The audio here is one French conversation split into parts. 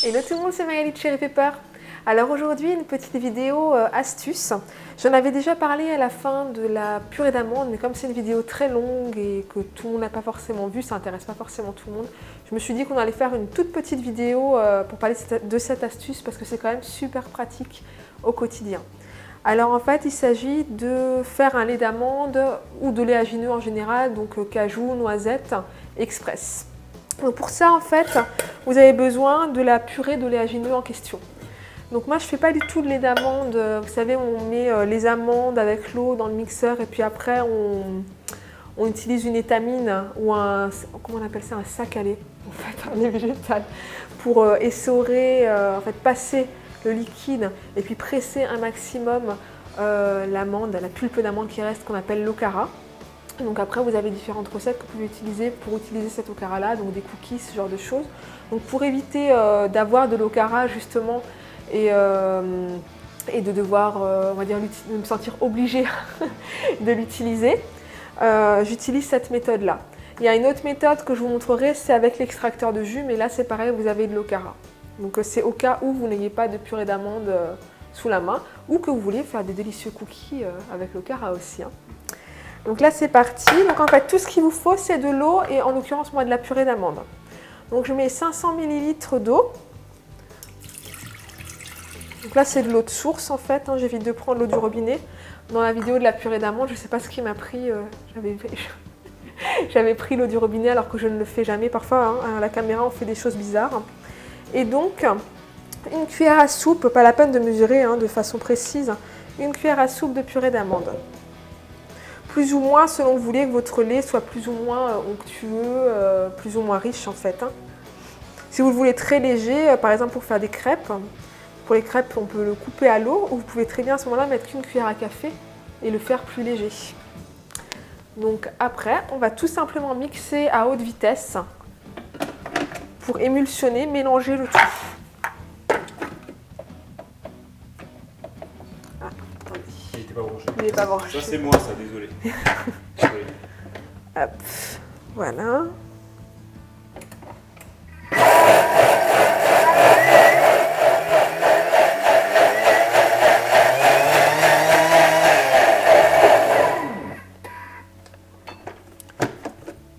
Hello tout le monde, c'est Magali de Cherry Pepper. Alors aujourd'hui, une petite vidéo astuce. J'en avais déjà parlé à la fin de la purée d'amande, mais comme c'est une vidéo très longue et que tout le monde n'a pas forcément vu, ça n'intéresse pas forcément tout le monde, je me suis dit qu'on allait faire une toute petite vidéo pour parler de cette astuce parce que c'est quand même super pratique au quotidien. Alors en fait, il s'agit de faire un lait d'amande ou de léagineux en général, donc cajou, noisette, express. Donc pour ça, en fait, vous avez besoin de la purée de léagineux en question. Donc moi, je ne fais pas du tout de lait d'amande. Vous savez, on met les amandes avec l'eau dans le mixeur et puis après, on utilise une étamine ou un, comment on appelle ça, un sac à lait, en fait, un lait végétal, pour essorer, en fait, passer le liquide et puis presser un maximum l'amande, la pulpe d'amande qui reste, qu'on appelle l'okara. Donc après, vous avez différentes recettes que vous pouvez utiliser pour utiliser cette okara-là, donc des cookies, ce genre de choses. Donc pour éviter d'avoir de l'okara justement et de devoir, on va dire, de me sentir obligée de l'utiliser, j'utilise cette méthode-là. Il y a une autre méthode que je vous montrerai, c'est avec l'extracteur de jus, mais là c'est pareil, vous avez de l'okara. Donc c'est au cas où vous n'ayez pas de purée d'amande sous la main ou que vous voulez faire des délicieux cookies avec l'okara aussi. Donc là c'est parti. Donc en fait tout ce qu'il vous faut c'est de l'eau et en l'occurrence moi de la purée d'amande. Donc je mets 500 ml d'eau. Donc là c'est de l'eau de source en fait, j'évite de prendre l'eau du robinet. Dans la vidéo de la purée d'amande, je ne sais pas ce qui m'a pris, j'avais pris l'eau du robinet alors que je ne le fais jamais. Parfois à la caméra on fait des choses bizarres. Et donc une cuillère à soupe, pas la peine de mesurer de façon précise, une cuillère à soupe de purée d'amande. Plus ou moins selon que vous voulez que votre lait soit plus ou moins onctueux, plus ou moins riche en fait. Si vous le voulez très léger, par exemple pour faire des crêpes, pour les crêpes on peut le couper à l'eau ou vous pouvez très bien à ce moment-là mettre qu'une cuillère à café et le faire plus léger. Donc après, on va tout simplement mixer à haute vitesse pour émulsionner, mélanger le tout. Il n'était pas branché. Il n'est pas branché. Ça c'est moi ça, désolé. Hop, voilà.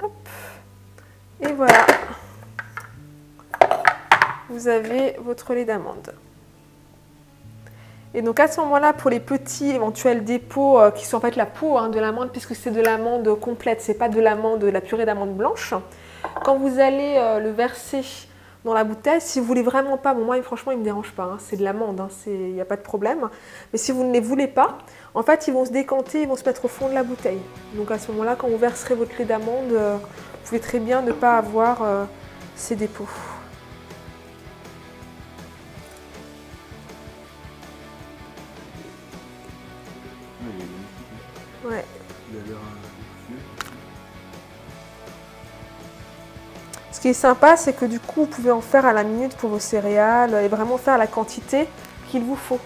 Hop. Et voilà. Vous avez votre lait d'amande. Et donc à ce moment-là, pour les petits éventuels dépôts qui sont en fait la peau de l'amande, puisque c'est de l'amande complète, c'est pas de l'amande, de la purée d'amande blanche, quand vous allez le verser dans la bouteille, si vous voulez vraiment pas, bon moi franchement il me dérange pas, c'est de l'amande, il n'y a pas de problème, mais si vous ne les voulez pas, en fait ils vont se décanter, ils vont se mettre au fond de la bouteille. Donc à ce moment-là, quand vous verserez votre lait d'amande, vous pouvez très bien ne pas avoir ces dépôts. Ouais. Ce qui est sympa, c'est que du coup, vous pouvez en faire à la minute pour vos céréales et vraiment faire la quantité qu'il vous faut.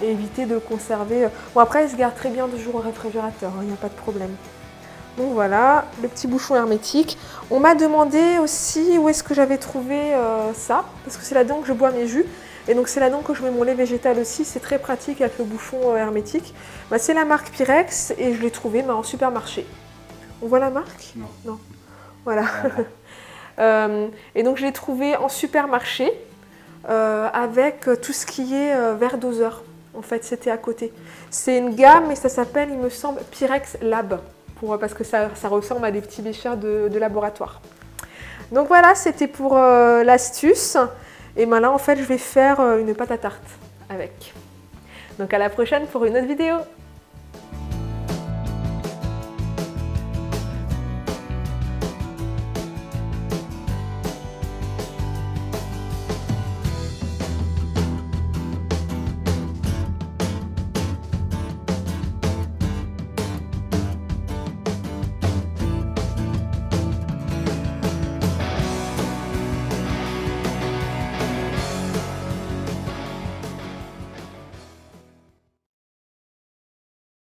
Et éviter de le conserver. Bon, après, il se garde très bien 2 jours au réfrigérateur, il n'y a pas de problème. Donc voilà, le petit bouchon hermétique. On m'a demandé aussi où est-ce que j'avais trouvé ça, parce que c'est là-dedans que je bois mes jus. Et donc c'est là-dedans que je mets mon lait végétal aussi, c'est très pratique avec le bouchon hermétique. Bah, c'est la marque Pyrex et je l'ai trouvé en supermarché. On voit la marque? Non. Non. Voilà. Et donc je l'ai trouvé en supermarché avec tout ce qui est verre doseur. En fait, c'était à côté. C'est une gamme et ça s'appelle, il me semble, Pyrex Lab, parce que ça ressemble à des petits béchers de laboratoire. Donc voilà, c'était pour l'astuce. Et ben là, en fait, je vais faire une pâte à tarte avec. Donc à la prochaine pour une autre vidéo.